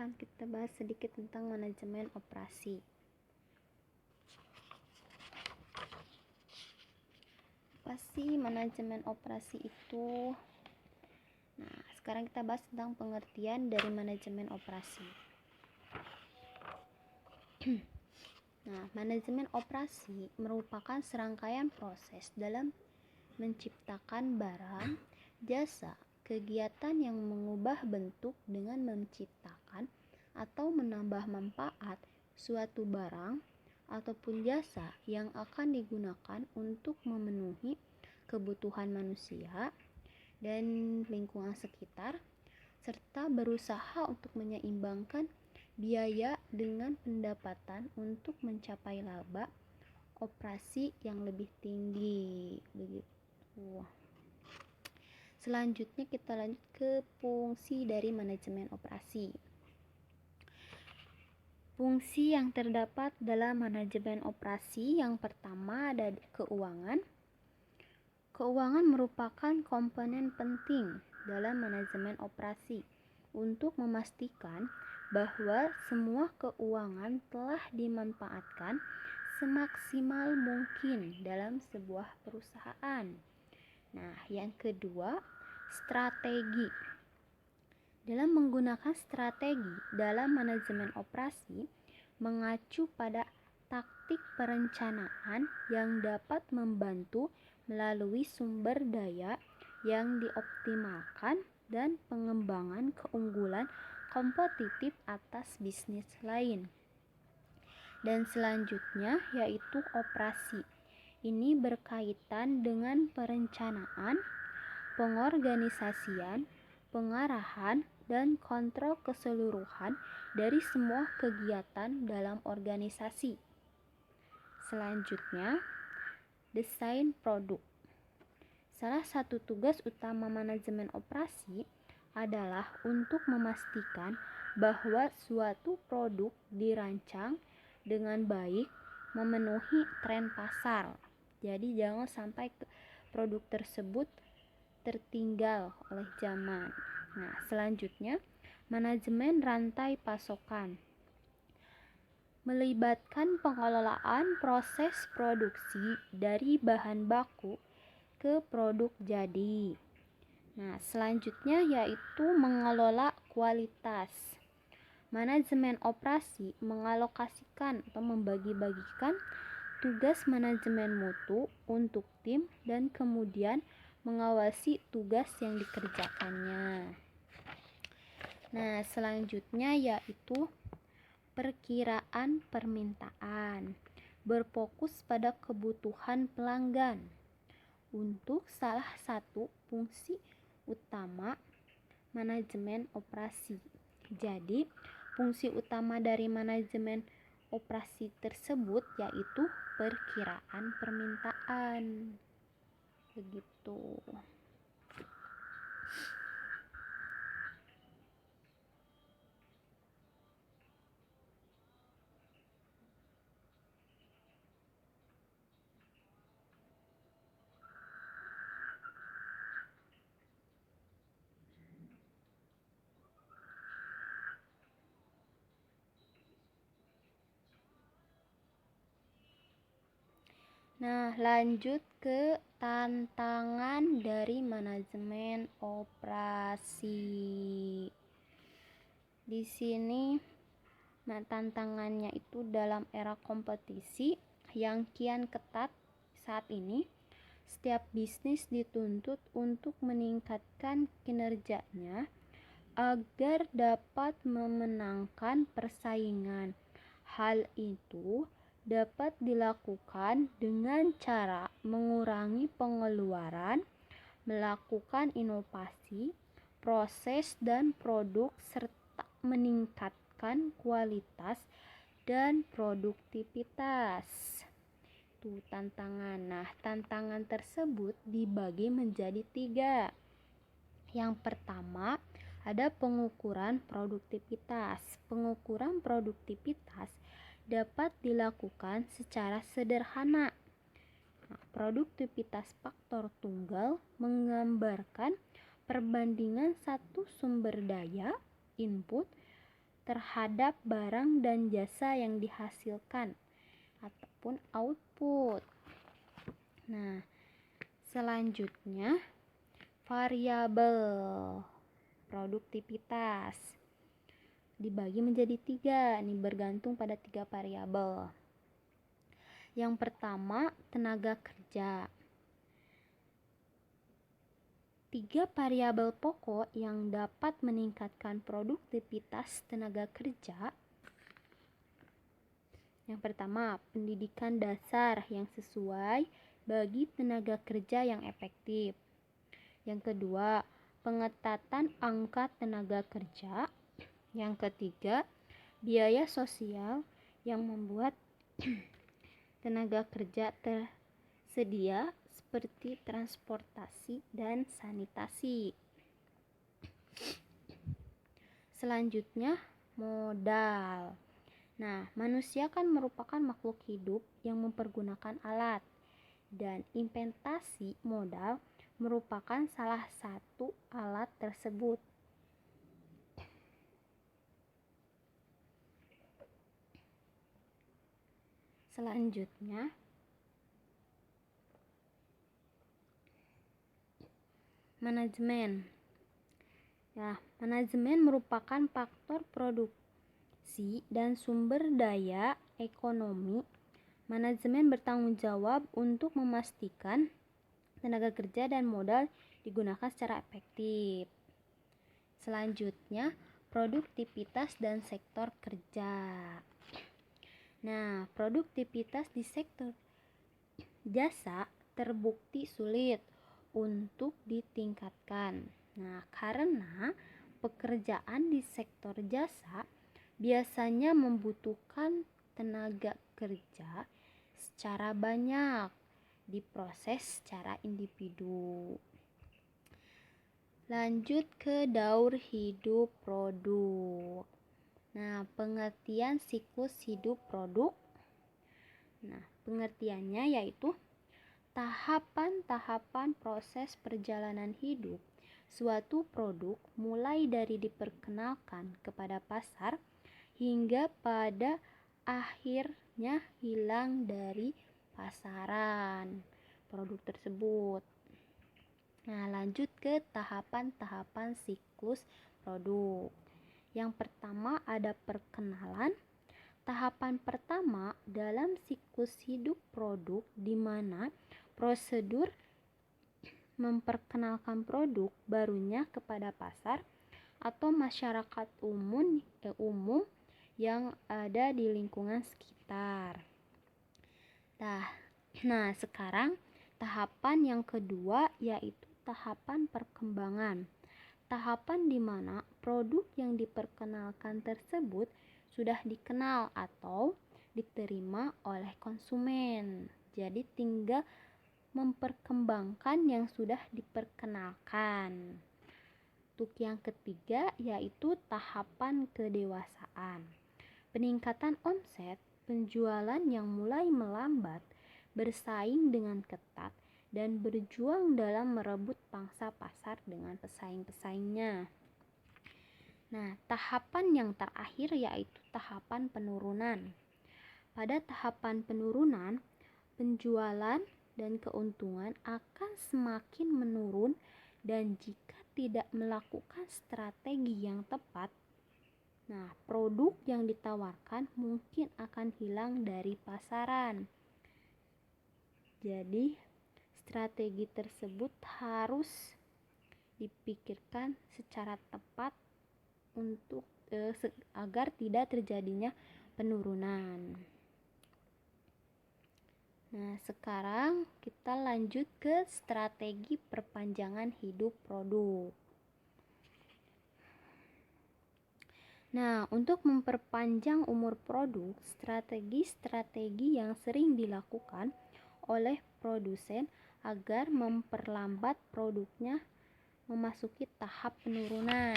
sekarang kita bahas sedikit tentang manajemen operasi. Apa sih manajemen operasi itu? Nah, sekarang kita bahas tentang pengertian dari manajemen operasi. Nah, manajemen operasi merupakan serangkaian proses dalam menciptakan barang, jasa, kegiatan yang mengubah bentuk dengan menciptakan atau menambah manfaat suatu barang ataupun jasa yang akan digunakan untuk memenuhi kebutuhan manusia dan lingkungan sekitar, serta berusaha untuk menyeimbangkan biaya dengan pendapatan untuk mencapai laba operasi yang lebih tinggi. Begitu. Selanjutnya kita lanjut ke fungsi dari manajemen operasi. Fungsi yang terdapat dalam manajemen operasi yang pertama ada keuangan. Keuangan merupakan komponen penting dalam manajemen operasi untuk memastikan bahwa semua keuangan telah dimanfaatkan semaksimal mungkin dalam sebuah perusahaan. Nah, yang kedua, strategi. Dalam menggunakan strategi dalam manajemen operasi mengacu pada taktik perencanaan yang dapat membantu melalui sumber daya yang dioptimalkan dan pengembangan keunggulan kompetitif atas bisnis lain. Dan selanjutnya yaitu operasi. Ini berkaitan dengan perencanaan, pengorganisasian, pengarahan, dan kontrol keseluruhan dari semua kegiatan dalam organisasi. Selanjutnya, desain produk. Salah satu tugas utama manajemen operasi adalah untuk memastikan bahwa suatu produk dirancang dengan baik memenuhi tren pasar. Jadi jangan sampai produk tersebut tertinggal oleh zaman. Nah, selanjutnya manajemen rantai pasokan melibatkan pengelolaan proses produksi dari bahan baku ke produk jadi. Nah, selanjutnya yaitu mengelola kualitas. Manajemen operasi mengalokasikan atau membagi-bagikan tugas manajemen mutu untuk tim dan kemudian mengawasi tugas yang dikerjakannya. Nah, selanjutnya yaitu perkiraan permintaan. Berfokus pada kebutuhan pelanggan. Untuk salah satu fungsi utama manajemen operasi. Jadi, fungsi utama dari manajemen operasi tersebut yaitu perkiraan permintaan. Begitu. Nah, lanjut ke tantangan dari manajemen operasi. Di sini tantangannya itu dalam era kompetisi yang kian ketat saat ini, setiap bisnis dituntut untuk meningkatkan kinerjanya agar dapat memenangkan persaingan. Hal itu dapat dilakukan dengan cara mengurangi pengeluaran, melakukan inovasi, proses dan produk, serta meningkatkan kualitas dan produktivitas. Itu tantangan. Nah, tantangan tersebut dibagi menjadi 3. Yang pertama, ada pengukuran produktivitas. Pengukuran produktivitas dapat dilakukan secara sederhana. Nah, produktivitas faktor tunggal menggambarkan perbandingan satu sumber daya, input, terhadap barang dan jasa yang dihasilkan ataupun output. Nah, selanjutnya variabel produktivitas dibagi menjadi 3, nih bergantung pada 3 variabel. Yang pertama, tenaga kerja. 3 variabel pokok yang dapat meningkatkan produktivitas tenaga kerja. Yang pertama, pendidikan dasar yang sesuai bagi tenaga kerja yang efektif. Yang kedua, pengetatan angka tenaga kerja. Yang ketiga, biaya sosial yang membuat tenaga kerja tersedia seperti transportasi dan sanitasi. Selanjutnya, modal. Nah, manusia kan merupakan makhluk hidup yang mempergunakan alat, dan investasi modal merupakan salah satu alat tersebut. Selanjutnya, manajemen. Ya, manajemen merupakan faktor produksi dan sumber daya ekonomi. Manajemen bertanggung jawab untuk memastikan tenaga kerja dan modal digunakan secara efektif. Selanjutnya, produktivitas dan sektor kerja. Nah, produktivitas di sektor jasa terbukti sulit untuk ditingkatkan. Nah, karena pekerjaan di sektor jasa biasanya membutuhkan tenaga kerja secara banyak, diproses secara individu. Lanjut ke daur hidup produk. Nah, pengertian siklus hidup produk. Nah, pengertiannya yaitu tahapan-tahapan proses perjalanan hidup suatu produk mulai dari diperkenalkan kepada pasar hingga pada akhirnya hilang dari pasaran produk tersebut. Nah, lanjut ke tahapan-tahapan siklus produk. Yang pertama ada perkenalan. Tahapan pertama dalam siklus hidup produk di mana prosedur memperkenalkan produk barunya kepada pasar atau masyarakat umum yang ada di lingkungan sekitar. Nah, sekarang tahapan yang kedua yaitu tahapan perkembangan. Tahapan di mana produk yang diperkenalkan tersebut sudah dikenal atau diterima oleh konsumen. Jadi tinggal memperkembangkan yang sudah diperkenalkan. Untuk yang ketiga yaitu tahapan kedewasaan. Peningkatan omset, penjualan yang mulai melambat, bersaing dengan ketat, dan berjuang dalam merebut pangsa pasar dengan pesaing-pesaingnya. Nah, tahapan yang terakhir yaitu tahapan penurunan. Pada tahapan penurunan, penjualan dan keuntungan akan semakin menurun dan jika tidak melakukan strategi yang tepat, nah, produk yang ditawarkan mungkin akan hilang dari pasaran. Jadi, strategi tersebut harus dipikirkan secara tepat untuk agar tidak terjadinya penurunan. Nah, sekarang kita lanjut ke strategi perpanjangan hidup produk. Nah, untuk memperpanjang umur produk, strategi-strategi yang sering dilakukan oleh produsen agar memperlambat produknya memasuki tahap penurunan,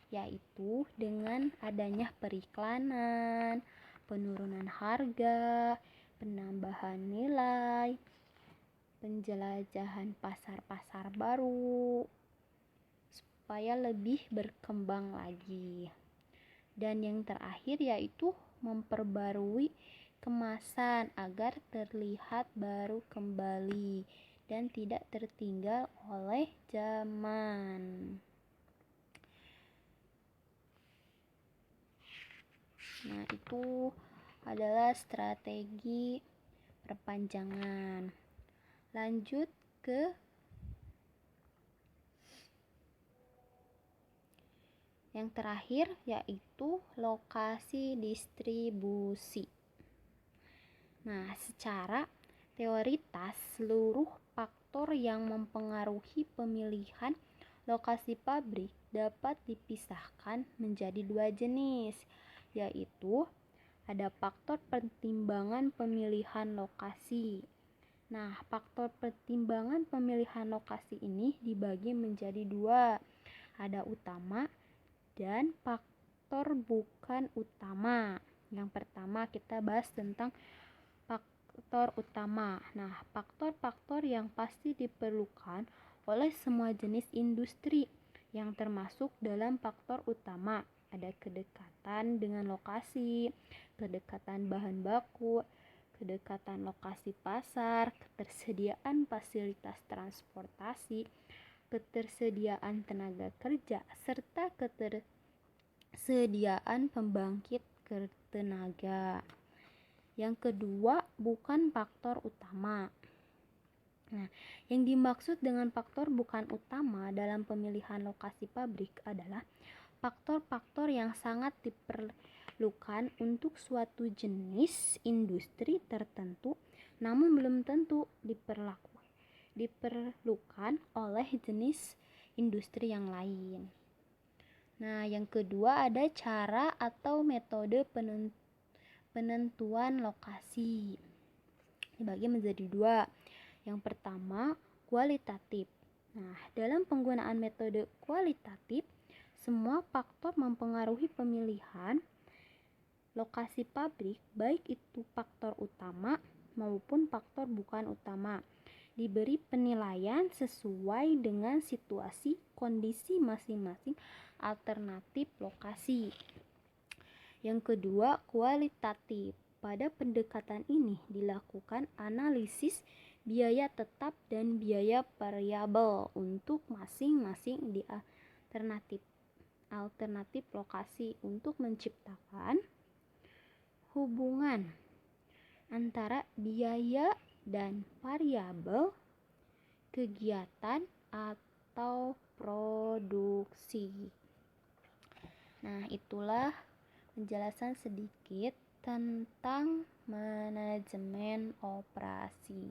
yaitu dengan adanya periklanan, penurunan harga, penambahan nilai, penjelajahan pasar-pasar baru supaya lebih berkembang lagi. Dan yang terakhir yaitu memperbarui kemasan agar terlihat baru kembali dan tidak tertinggal oleh zaman. Nah, itu adalah strategi perpanjangan. Lanjut ke yang terakhir yaitu lokasi distribusi. Nah, secara teoritas seluruh faktor yang mempengaruhi pemilihan lokasi pabrik dapat dipisahkan menjadi dua jenis, yaitu ada faktor pertimbangan pemilihan lokasi. Nah, faktor pertimbangan pemilihan lokasi ini dibagi menjadi dua, ada utama dan faktor bukan utama. Yang pertama kita bahas tentang faktor utama. Nah, faktor-faktor yang pasti diperlukan oleh semua jenis industri yang termasuk dalam faktor utama. Ada kedekatan dengan lokasi, kedekatan bahan baku, kedekatan lokasi pasar, ketersediaan fasilitas transportasi, ketersediaan tenaga kerja, serta ketersediaan pembangkit tenaga. Yang kedua, bukan faktor utama. Nah, yang dimaksud dengan faktor bukan utama dalam pemilihan lokasi pabrik adalah faktor-faktor yang sangat diperlukan untuk suatu jenis industri tertentu, namun belum tentu diperlukan oleh jenis industri yang lain. Nah, yang kedua ada cara atau metode penentuan lokasi. Dibagi menjadi dua. Yang pertama, kualitatif. Nah, dalam penggunaan metode kualitatif, semua faktor mempengaruhi pemilihan lokasi pabrik, baik itu faktor utama maupun faktor bukan utama. Diberi penilaian sesuai dengan situasi kondisi masing-masing alternatif lokasi. Yang kedua, kualitatif. Pada pendekatan ini dilakukan analisis biaya tetap dan biaya variabel untuk masing-masing di alternatif lokasi untuk menciptakan hubungan antara biaya dan variabel kegiatan atau produksi. Nah, itulah penjelasan sedikit tentang manajemen operasi.